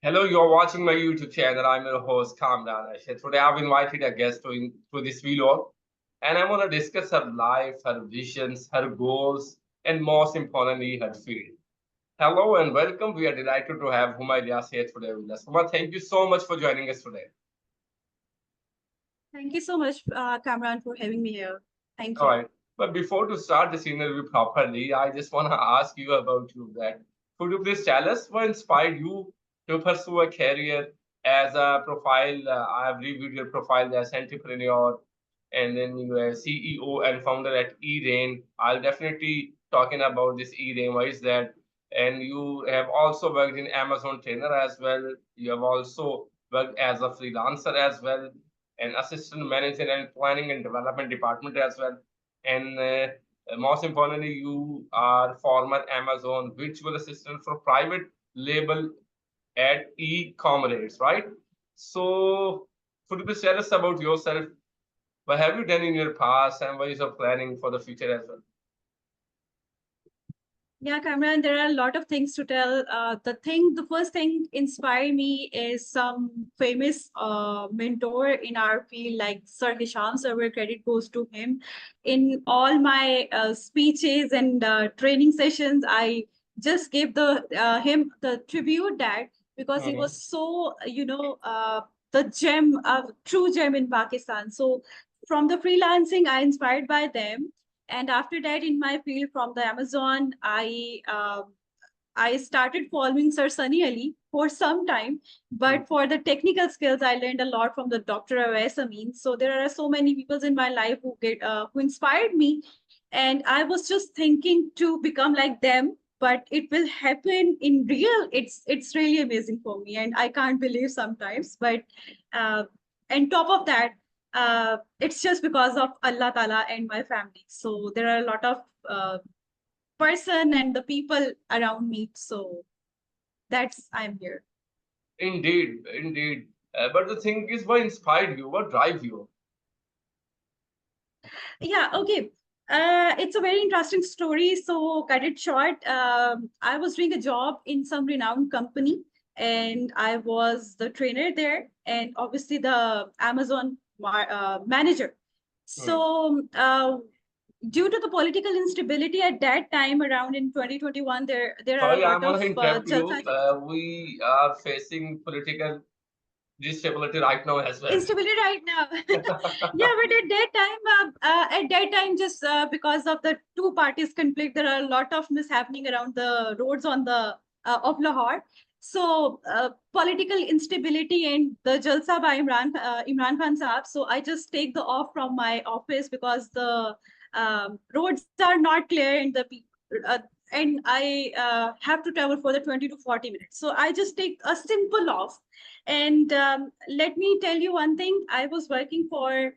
Hello, you're watching my YouTube channel. I'm your host, Kamran. Today I've invited a guest to this vlog, and I want to discuss her life, her visions, her goals, and most importantly, her field. Hello and welcome. We are delighted to have Humayra here today with us. Huma, thank you so much for joining us today. Thank you so much, Kamran, for having me here. Thank All you. right. But before to start this interview properly, I just want to ask you about you that could you please tell us what inspired you to pursue a career as a profile? I have reviewed your profile as entrepreneur and then you are CEO and founder at E-Rein. I'll definitely talking about this E-Rein. What is that? And you have also worked in Amazon trainer as well. You have also worked as a freelancer as well, and assistant manager and planning and development department as well. And most importantly, you are former Amazon virtual assistant for private label at e-commerce, right? So could you please tell us about yourself? What have you done in your past and what is your planning for the future as well? Yeah, Kamran, there are a lot of things to tell. The first thing inspired me is some famous mentor in our field, like Sir Hisham, sir, where credit goes to him. In all my speeches and training sessions, I just gave the him the tribute that because he Mhm. was so, the gem, true gem in Pakistan. So from the freelancing, I inspired by them, and after that in my field from the Amazon, I started following Sir Sunny Ali for some time, Mhm. but for the technical skills I learned a lot from the Dr. Awais Amin. So there are so many people in my life who inspired me, and I was just thinking to become like them, but it will happen in real. It's really amazing for me, and I can't believe sometimes. But uh, and top of that, it's just because of Allah Ta'ala and my family. So there are a lot of person and the people around me. So that's I'm here. Indeed, indeed. But the thing is, what inspired you? What drive you? Yeah, okay. It's a very interesting story. So, cut it short. I was doing a job in some renowned company, and I was the trainer there, and obviously the Amazon manager. Hmm. So, due to the political instability at that time, around in 2021, there are a Sorry, lot I'm of gonna interrupt jalsa you. We are facing political instability right now as well. instability right now. Yeah, but at that time, just because of the two parties conflict, there are a lot of mishappening around the roads on the of Lahore. So political instability and the jalsa by Imran Khan Saab. So I just take the off from my office because the roads are not clear and and I have to travel for the 20 to 40 minutes. So I just take a simple off. And let me tell you one thing. I was working for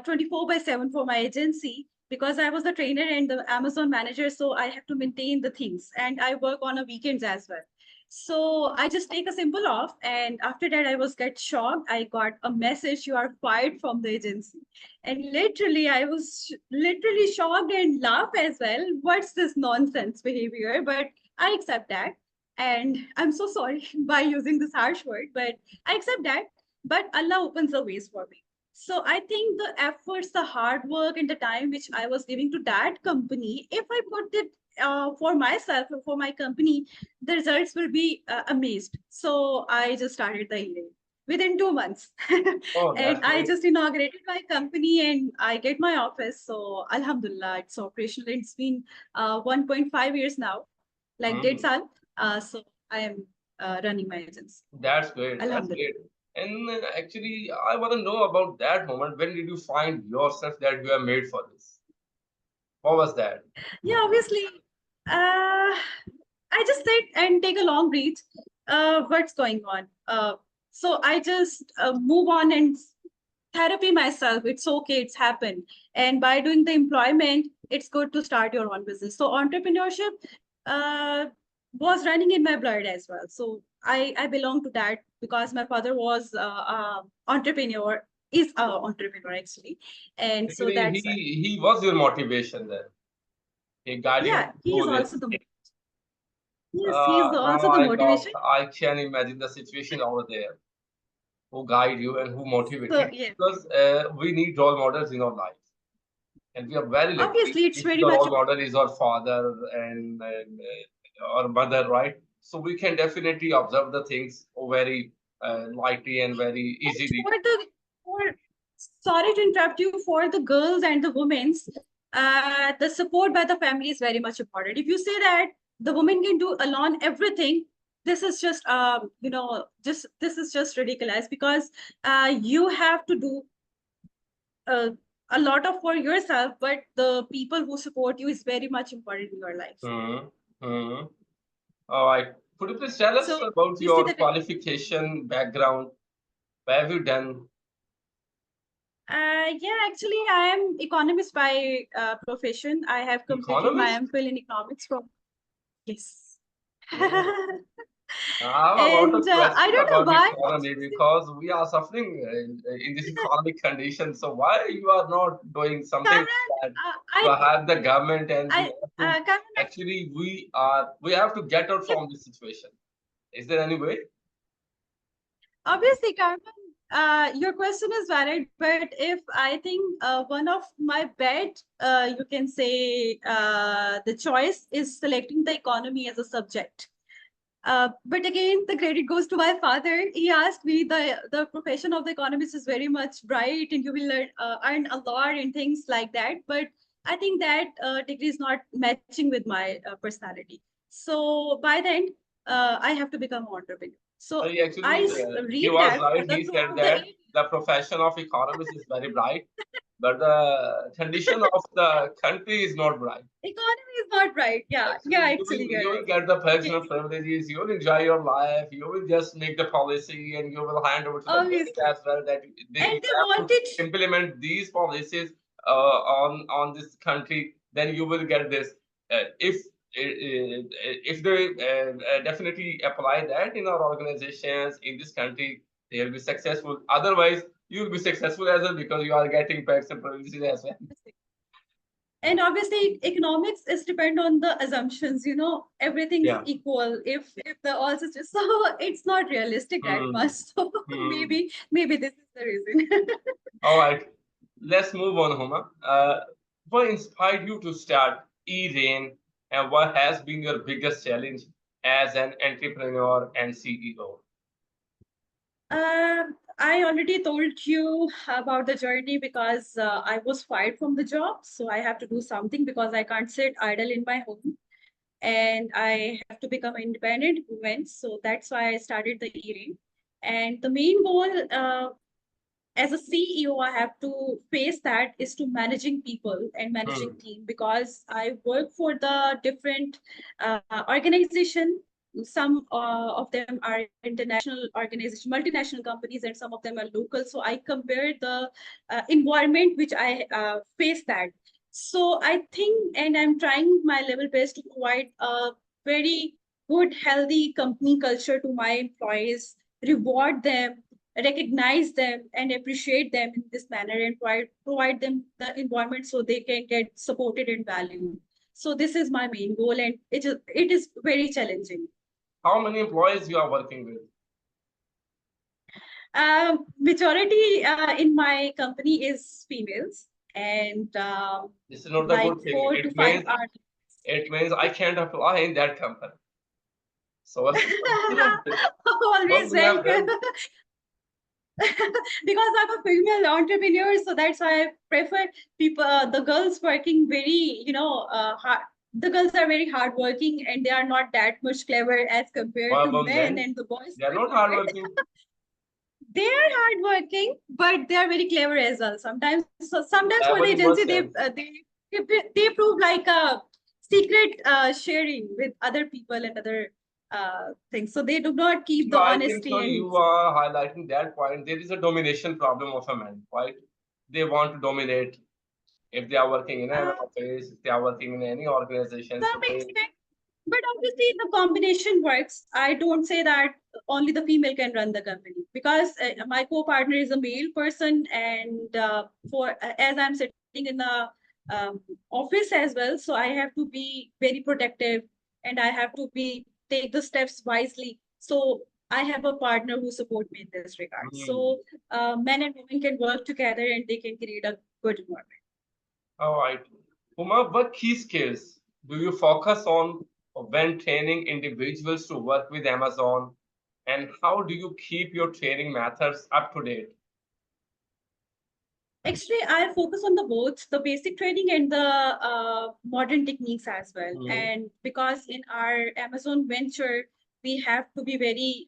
24 by 7 for my agency because I was the trainer and the Amazon manager. So I have to maintain the things. And I work on a weekends as well. So I just take a simple off. And after that, I was get shocked. I got a message, you are fired from the agency. And literally, I was literally shocked and laugh as well. What's this nonsense behavior? But I accept that, and I'm so sorry by using this harsh word, but I accept that. But Allah opens the ways for me. So I think the efforts, the hard work, and the time which I was giving to that company, if I put it for myself or for my company, the results will be amazed. So I just started the email within 2 months. Oh, And that's I great. just inaugurated my company and I get my office. So Alhamdulillah, it's operational. It's been 1.5 years now, like date Mhm. saal. So I am running my agency. That's great. That's Alhamdulillah. great. And actually, I want to know about that moment. When did you find yourself that you are made for this? What was that? Yeah, obviously. I just sit and take a long breath. What's going on? So I just move on and therapy myself. It's okay, it's happened. And by doing the employment, it's good to start your own business. So entrepreneurship uh, was running in my blood as well. So I belong to that because my father was entrepreneur, is a entrepreneur actually. And so Actually, that's why. he was your motivation there. He guided you Yeah, to he is do also this. the Yes, he's Now also the motivation. I can imagine the situation over there, who guide you and who motivate So you. yes, Because we need role models in our life. And we are very lucky obviously it's if very the much role model is our father and our mother, right? So we can definitely observe the things very lightly and very and easily. for sorry to interrupt you, for the girls and the women's, the support by the family is very much important. If you say that the woman can do alone everything, this is just just this is just ridiculous, because you have to do uh, a lot of for yourself, but the people who support you is very much important in your life. Hmm. Hmm. All right. Could you please tell us So about you see your that qualification background? What have you done? yeah, actually I am economist by profession. I have completed my Economist? MPhil in economics from yes. Oh. I have a lot And of I questions don't know about why. economy because we are suffering in this economic condition. So why you are not doing something Cameron, that I to think help the government and we I have to Cameron, actually we have to get out from this situation. Is there any way? obviously, Carmen, your question is valid, but if I think one of my bad, you can say the choice is selecting the economy as a subject. But again, the credit goes to my father. He asked me the profession of the economist is very much bright, and you will earn a lot and things like that. But I think that degree is not matching with my personality. So by then, I have to become an entrepreneur. So Actually, he read was that right. further He said throughout the that 8 the profession of economist is very bright, but the condition of the country is not bright. economy is not right. Yeah, yeah, Actually, actually, you're you will right. get the Yes, personal privileges. You will enjoy your life. You will just make the policy, and you will hand over to the government obviously. as well that And you they have to wanted implement these policies on this country. Then you will get this. If they definitely apply that in our organizations in this country, they will be successful. Otherwise, you will be successful as well because you are getting perks and privileges as well. and obviously economics is depend on the assumptions, everything's Yeah. equal if the all systems, so it's not realistic that Hmm. much. So Hmm. maybe this is the reason. All right, let's move on, Huma. What inspired you to start E-Rein, and what has been your biggest challenge as an entrepreneur and CEO? I already told you about the journey, because I was fired from the job, so I have to do something because I can't sit idle in my home, and I have to become an independent woman. So that's why I started the E-Rein. And the main goal, as a CEO, I have to face that is to managing people and managing Hmm. team, because I work for the different organization. Some of them are international organization, multinational companies, and some of them are local. So I compare the environment which I face that. So I think, and I'm trying my level best to provide a very good, healthy company culture to my employees, reward them, recognize them and appreciate them in this manner, and provide them the environment so they can get supported and valued. So this is my main goal, and it is very challenging. How many employees you are working with? Majority in my company is females, and This is not a like good thing. 4 to 5 are It means I can't apply in that company. So what always we have rank. done? Because I'm a female entrepreneur, so that's why I prefer people, the girls working very, hard. The girls are very hardworking, and they are not that much clever as compared What to about men, men? and the boys They are not working hard. hardworking. They are hardworking, but they are very clever as well. Sometimes for the Clever in what agency, sense? they prove like a secret sharing with other people and other things. So they do not keep So the I think so. honesty and You are highlighting that point. There is a domination problem of a man, right? They want to dominate if they are working in an uh, office, if they are working in any organization. So some they, extent. But obviously, the combination works. I don't say that only the female can run the company, because my co-partner is a male person, and for as I'm sitting in the office as well, so I have to be very protective, and I have to be take the steps wisely. So I have a partner who support me in this regard. So men and women can work together and they can create a good environment. All right. Uma, what key skills do you focus on when training individuals to work with Amazon? And how do you keep your training methods up to date? Actually, I focus on the both the basic training and the modern techniques as well. And because in our Amazon venture, we have to be very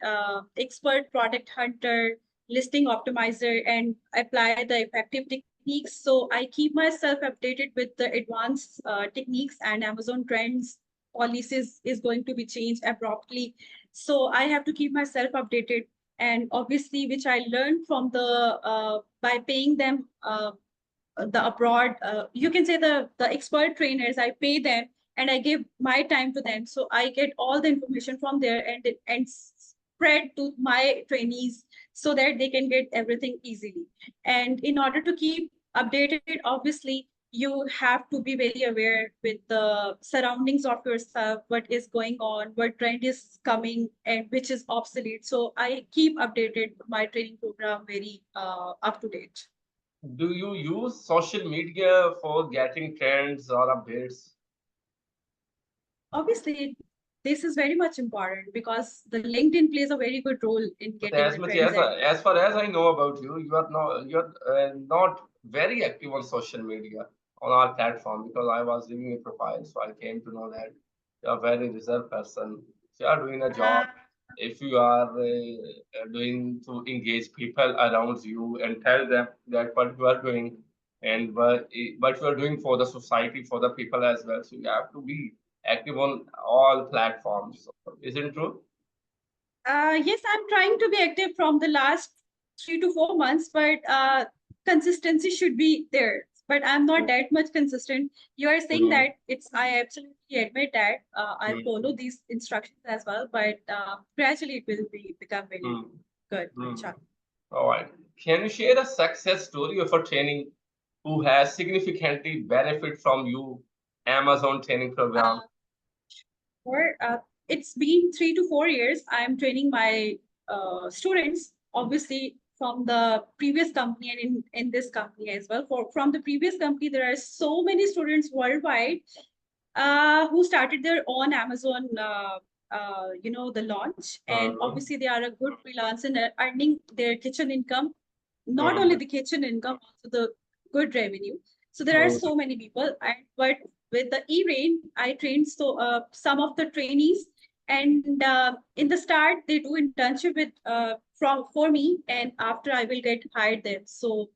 expert product hunter, listing optimizer, and apply the effective techniques. So I keep myself updated with the advanced techniques, and Amazon trends policies is going to be changed abruptly. So I have to keep myself updated, and obviously which I learned from the by paying them the abroad, you can say the expert trainers. I pay them and I give my time to them, so I get all the information from there and spread to my trainees so that they can get everything easily. And in order to keep updated, obviously you have to be very aware with the surroundings of yourself, what is going on, what trend is coming, and which is obsolete. So I keep updated my training program very up to date. Do you use social media for getting trends or updates? Obviously, this is very much important because the LinkedIn plays a very good role in But getting as the much trends. And as far as I know about you, you're not very active on social media on our platform because I was reading your profile, so I came to know that you're a very reserved person. If you are doing a job, if you are doing to engage people around you and tell them that what you are doing and what you are doing for the society, for the people as well. So you have to be active on all platforms. Isn't true? yes, I'm trying to be active from the last 3 to 4 months, but consistency should be there. But I'm not that much consistent. You are saying Mm, that it's, I absolutely admit that I mm, follow these instructions as well, but gradually it will become very mm, good. mm. Inshallah. All right. Can you share a success story of a training who has significantly benefit from you Amazon training program? Uh, for it's been 3 to 4 years. I'm training my students, obviously from the previous company and in this company as well. For from the previous company, there are so many students worldwide who started their own Amazon, the launch. And Mm, obviously, they are a good freelancer and are earning their kitchen income. Not only mm, the kitchen income, also the good revenue. So there are mm, so many people. But with the E-Rein, I trained some of the trainees, and in the start they do internship with from for me, and after I will get hired them. So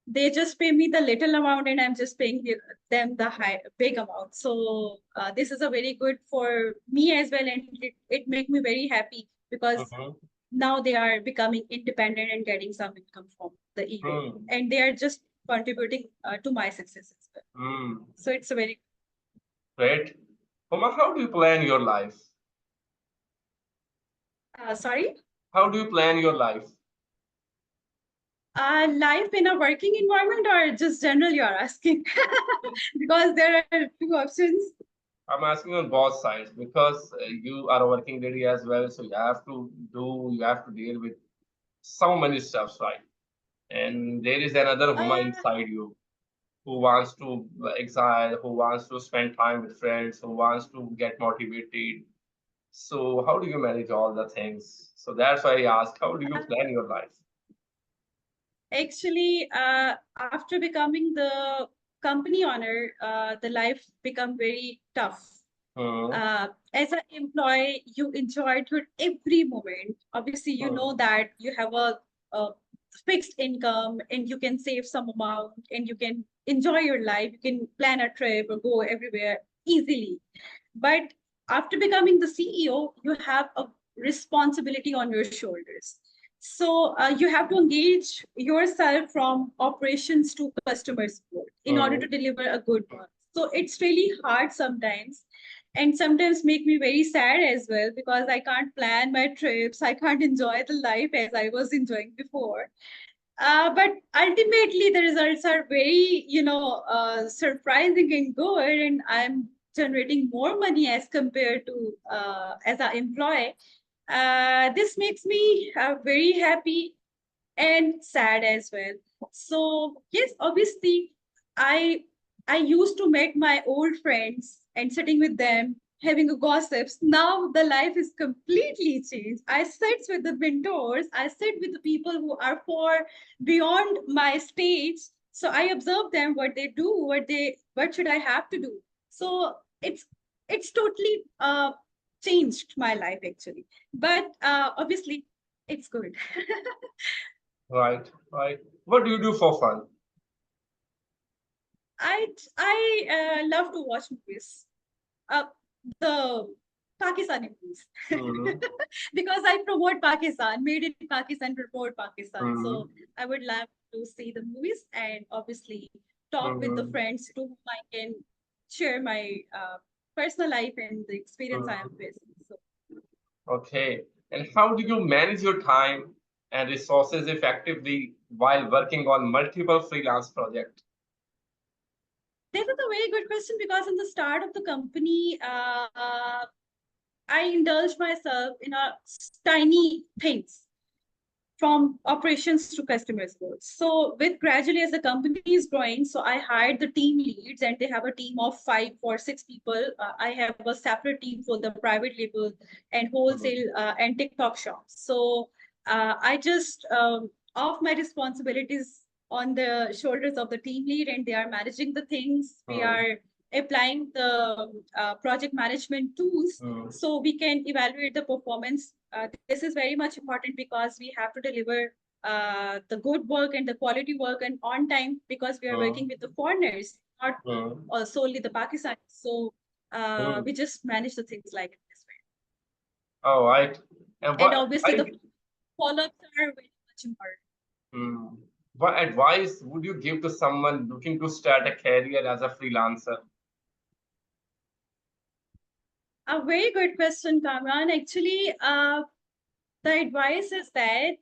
they just pay me the little amount and I'm just paying them the big amount. So this is a very good for me as well, and it make me very happy because mhm, now they are becoming independent and getting some income from the e-way, mm, and they are just contributing to my success as well. mm. So it's a very Great. Homa, how do you plan your life? sorry. How do you plan your life? Life in a working environment or just general you are asking? Because there are two options. I'm asking on both sides because you are a working lady as well, so you have to deal with so many stuffs, right? And there is another Huma Uh, inside you who wants to exile, who wants to spend time with friends, who wants to get motivated. So how do you manage all the things? So that's why I ask, how do you plan your life? Actually, after becoming the company owner, the life become very tough. Hmm. As an employee, you enjoyed your every moment. Obviously, you Hmm. know that you have a fixed income and you can save some amount and you can enjoy your life. You can plan a trip or go everywhere easily. But after becoming the CEO, you have a responsibility on your shoulders. So you have to engage yourself from operations to customer support in order Hmm. to deliver a good work. So it's really hard sometimes, and sometimes make me very sad as well because I can't plan my trips. I can't enjoy the life as I was enjoying before. But ultimately, the results are very, surprising and good. And I'm generating more money as compared to as an employee. This makes me very happy and sad as well. So yes, obviously, I I used to meet my old friends and sitting with them, having a gossips. Now the life is completely changed. I sit with the mentors, I sit with the people who are far beyond my stage. So I observe them, what they do, what should I have to do. So it's totally changed my life actually. But obviously, it's good. Right, right. What do you do for fun? I love to watch movies. Uh, the Pakistani movies Hmm. because I promote Pakistan, made in Pakistan, promote Pakistan. Hmm. So I would love to see the movies and obviously talk with the Hmm. friends to whom I can share my personal life and the experience I am Hmm. facing. So Okay. And how do you manage your time and resources effectively while working on multiple freelance projects? this is a very good question because in the start of the company, I indulged myself in a tiny things from operations to customer support. So with gradually as the company is growing, so I hired the team leads and they have a team of 5 or 6 people. I have a separate team for the private label and Hmm. wholesale and TikTok shops. So I just off my responsibilities on the shoulders of the team lead and they are managing the things. We Hmm. are applying the project management tools Hmm. so we can evaluate the performance. This is very much important because we have to deliver the good work and the quality work and on time because we are working Hmm. with the foreigners, not Hmm. solely the Pakistanis. So Hmm. we just manage the things like this way. All right. And And obviously I, the follow-ups are very much important. hmm, what advice would you give to someone looking to start a career as a freelancer? A very good question, Kamran. Actually, the advice is that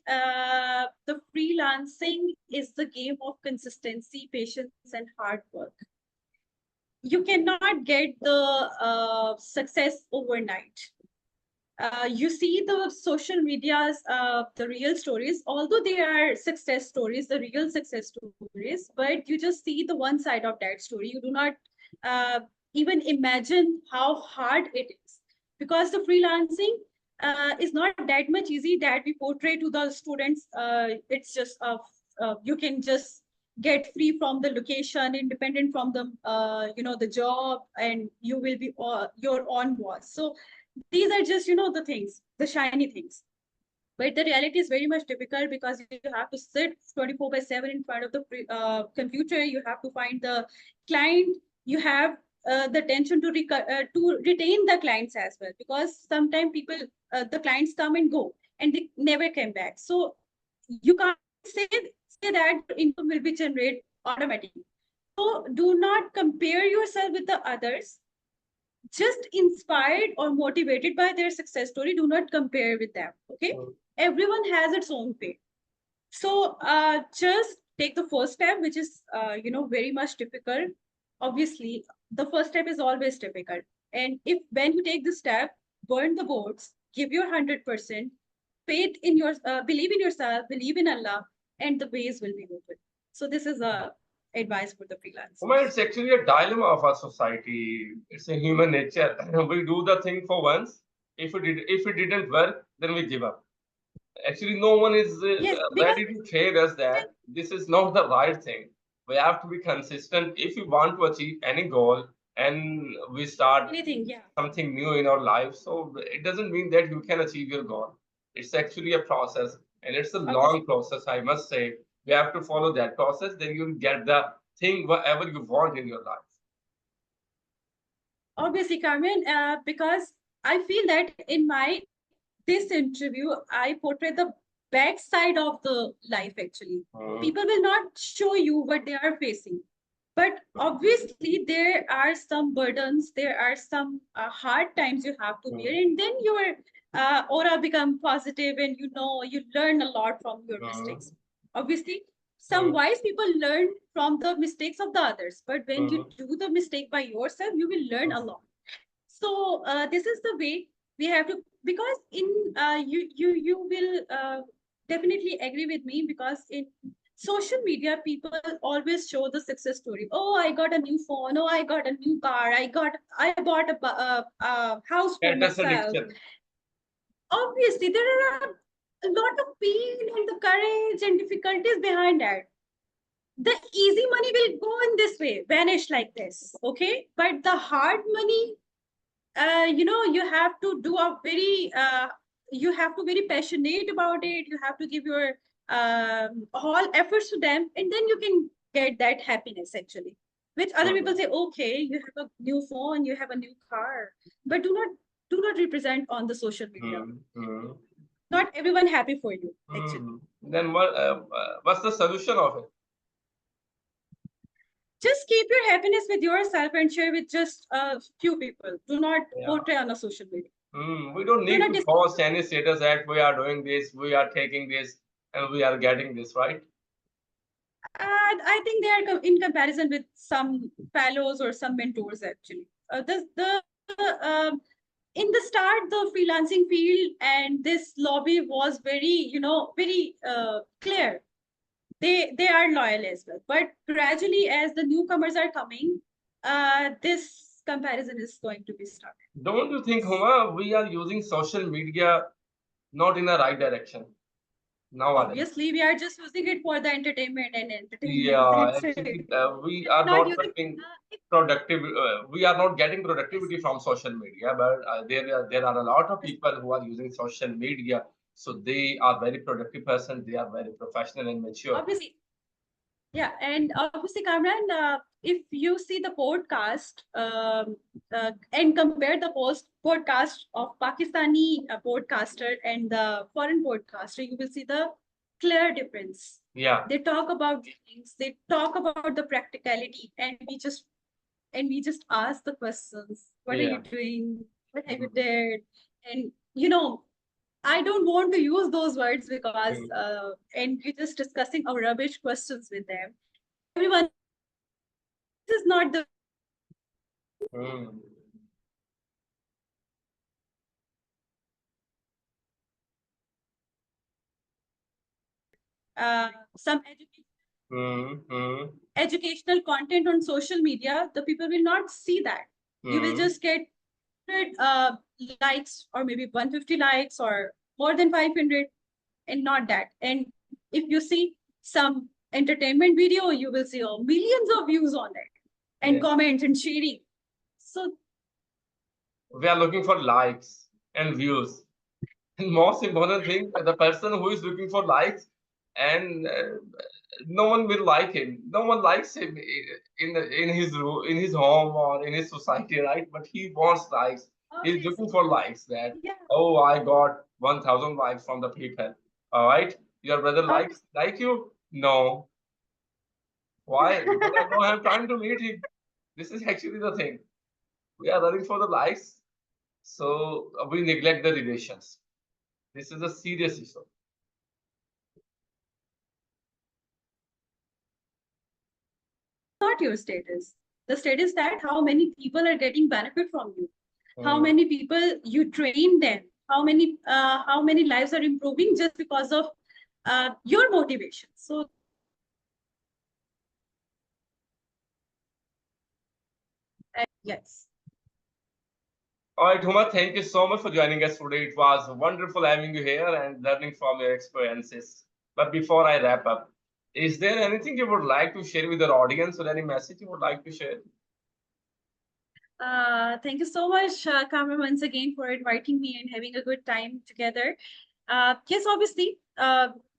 the freelancing is the game of consistency, patience, and hard work. You cannot get the success overnight. You see the social medias, the real stories, although they are success stories, the real success stories, but you just see the one side of that story. You do not uh, even imagine how hard it is because the freelancing is not that much easy that we portray to the students. It's just you can just get free from the location, independent from the the job, and you will be your own boss. So these are just the things, the shiny things, but the reality is very much difficult because you have to sit 24/7 in front of the computer. You have to find the client. You have the tension to retain the clients as well because sometimes people the clients come and go and they never came back. So you can't say that income will be generated automatically. So do not compare yourself with the others. Just inspired or motivated by their success story, do not compare with them. Okay, everyone has its own way. So just take the first step, which is very much difficult. Obviously the first step is always difficult, and if when you take the step, burn the boats, give your 100%, faith in your believe in yourself, believe in Allah, and the ways will be open. So this is a advice for the Well, freelancers. it's actually a dilemma of our society. It's a human nature. We do the thing for once. If it didn't work, then we give up. Actually, no one is Yes, because ready to tell us that this is not the right thing. We have to be consistent if you want to achieve any goal and we start anything, yeah. something new in our life. So it doesn't mean that you can achieve your goal. It's actually a process and it's a long Obviously, process, I must say. You have to follow that process, then you'll get the thing, whatever you want in your life. obviously, Carmen, because I feel that in my this interview, I portray the backside of the life actually. Mm, People will not show you what they are facing. But obviously, there are some burdens, there are some hard times you have to bear, mm, and then your aura become positive, and you learn a lot from your mm, mistakes. Obviously, some wise people learn from the mistakes of the others, but when you do the mistake by yourself, you will learn a lot. So this is the way we have to, because in you will definitely agree with me, because in social media people always show the success story. Oh, I got a new phone. Oh, I got a new car. I bought a house for Yeah, that's myself. addiction. Obviously there are a lot of pain and the courage and difficulties behind that. The easy money will go in this way, vanish like this, okay, but the hard money, you have to do a very you have to very passionate about it. You have to give your all efforts to them, and then you can get that happiness actually, which other people say, okay, you have a new phone, you have a new car, but do not represent on the social media. Not everyone happy for you actually. Then what's the solution of it? Just keep your happiness with yourself and share with just a few people. Do not portray on a social media. We don't Do need not to discuss. post any status that we are doing this, we are taking this, and we are getting this, right? I think they are in comparison with some fellows or some mentors actually. In the start, the freelancing field and this lobby was very, very clear. They are loyal as well. But gradually, as the newcomers are coming, this comparison is going to be started. Don't you think, Huma, we are using social media not in the right direction nowadays? Obviously, we are just using it for the entertainment and entertainment. Yeah, That's actually, it. we We're are not not using. getting productive. We are not getting productivity from social media, but there are a lot of people who are using social media, so they are very productive person. They are very professional and mature. Obviously, yeah, and obviously, Kamran, if you see the podcast and compare the podcast of Pakistani podcaster and the foreign podcaster, you will see the clear difference. Yeah, They talk about things, they talk about the practicality, and we just ask the questions. What are you doing? What have you did? And I don't want to use those words because and you're just discussing our rubbish questions with them. Everyone, this is not the some educational content on social media. The people will not see that. You will just get 100 likes or maybe 150 likes or more than 500, and not that. And if you see some entertainment video, you will see millions of views on it and comments and sharing. So we are looking for likes and views. And most important thing, the person who is looking for likes and no one will like him. No one likes him in his home or in his society, right? But he wants likes. He's looking for likes. That oh, I got 1,000 likes from the people. All right, your brother likes like you? No. Why? Because I don't have time to meet him. This is actually the thing. We are running for the likes, so we neglect the relations. This is a serious issue. not your status. The status that how many people are getting benefit from you, how many people you train them, how many lives are improving just because of your motivation. So yes. All right, Huma, thank you so much for joining us today. It was wonderful having you here and learning from your experiences. But before I wrap up, is there anything you would like to share with our audience or any message you would like to share? Thank you so much, Kamran, once again for inviting me and having a good time together. Yes, obviously,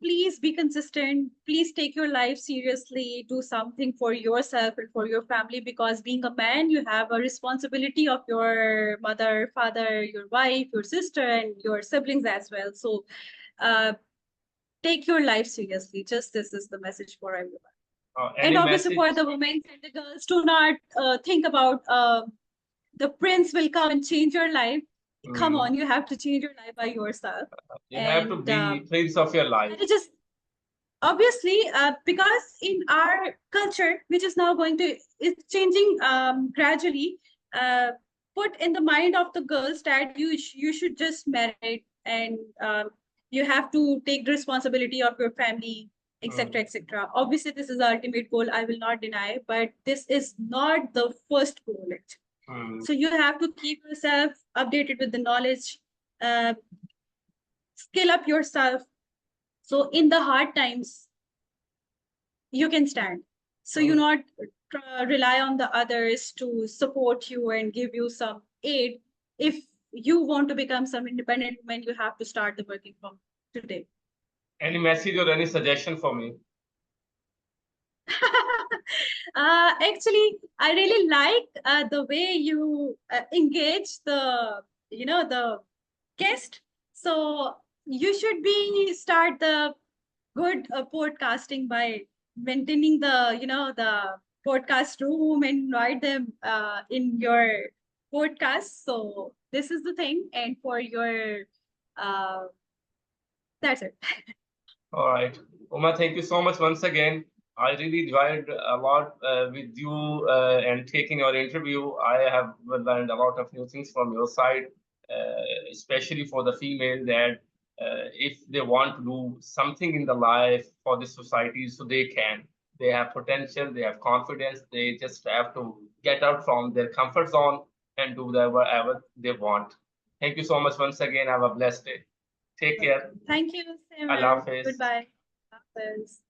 please be consistent. Please take your life seriously. Do something for yourself and for your family, because being a man, you have a responsibility of your mother, father, your wife, your sister, and your siblings as well. So take your life seriously. Just this is the message for everyone. And Any obviously message? for the women and the girls, do not think about the prince will come and change your life. Come on, you have to change your life by yourself. You have to And be prince of your life. that is just obviously, because in our culture, which is now it's changing gradually, put in the mind of the girls that you should just marry and you have to take the responsibility of your family, etc., etc. Obviously, this is the ultimate goal. I will not deny, but this is not the first goal. So you have to keep yourself updated with the knowledge, uh, skill up yourself. So in the hard times, you can stand. So you not rely on the others to support you and give you some aid. If you want to become some independent woman, you have to start the working from today. Any message or any suggestion for me? Actually, I really like the way you engage the guest. So you should be start the good podcasting by maintaining the podcast room and invite them in your podcast. So this is the thing, and for your uh, that's it. All right. Uma, thank you so much once again. I really enjoyed a lot with you and taking your interview. I have learned a lot of new things from your side, especially for the female that if they want to do something in the life for the society, so they can. They have potential, they have confidence, they just have to get out from their comfort zone and do whatever they want. Thank you so much once again. Have a blessed day. Take care. Thank you, Allah Simran. Hafiz. Goodbye. Hafiz.